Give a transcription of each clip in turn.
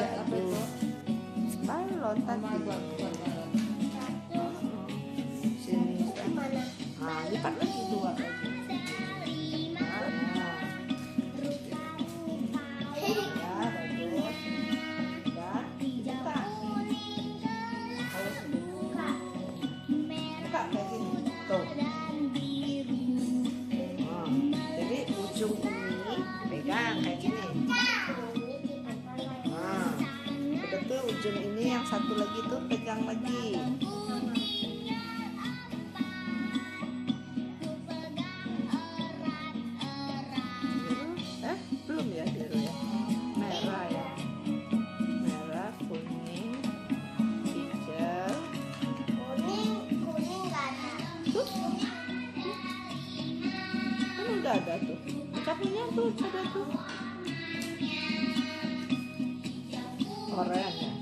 apa itu? Balon tadi. Sini. Nah, lipat lagi 2 lagi. Ujung ini pegang kayak gini. Nah, udah tuh ujung ini yang satu lagi tuh pegang lagi. Belum ya biru ya. Merah ya. Merah, kuning, hijau. Kuning nggak ada. Kan udah ada tuh. Kakinya tuh ada tuh. Oranye ya.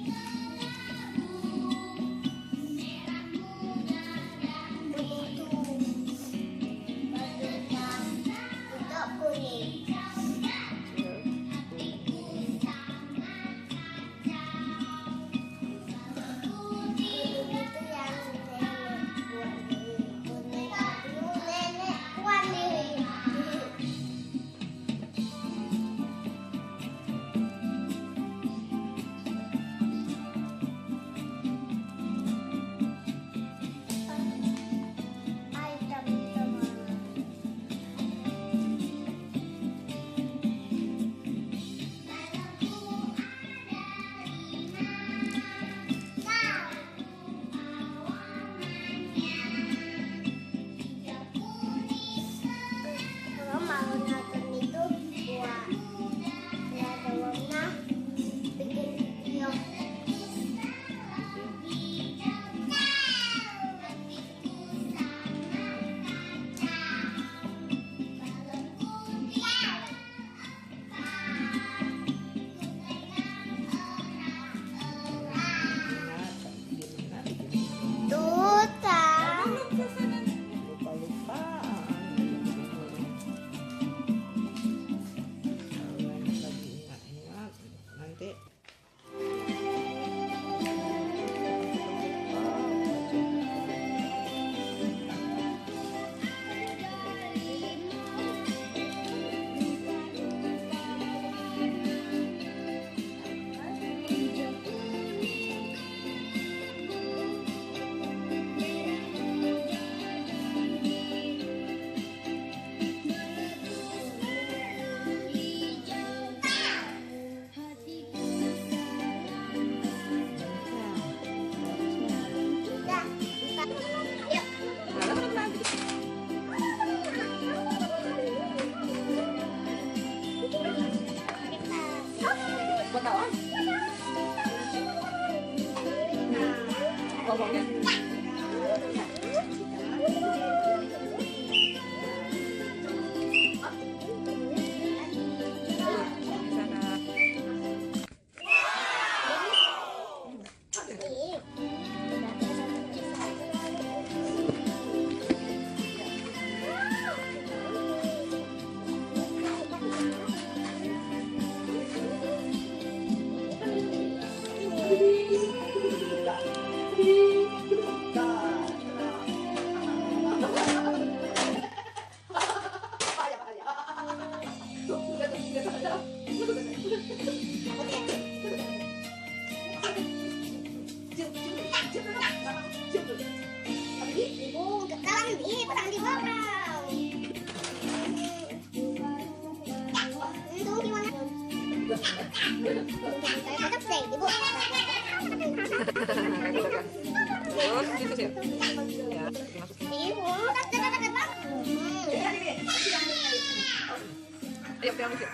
Terus gitu sih. Ya, dimasukin. Ayo, pegang dikit.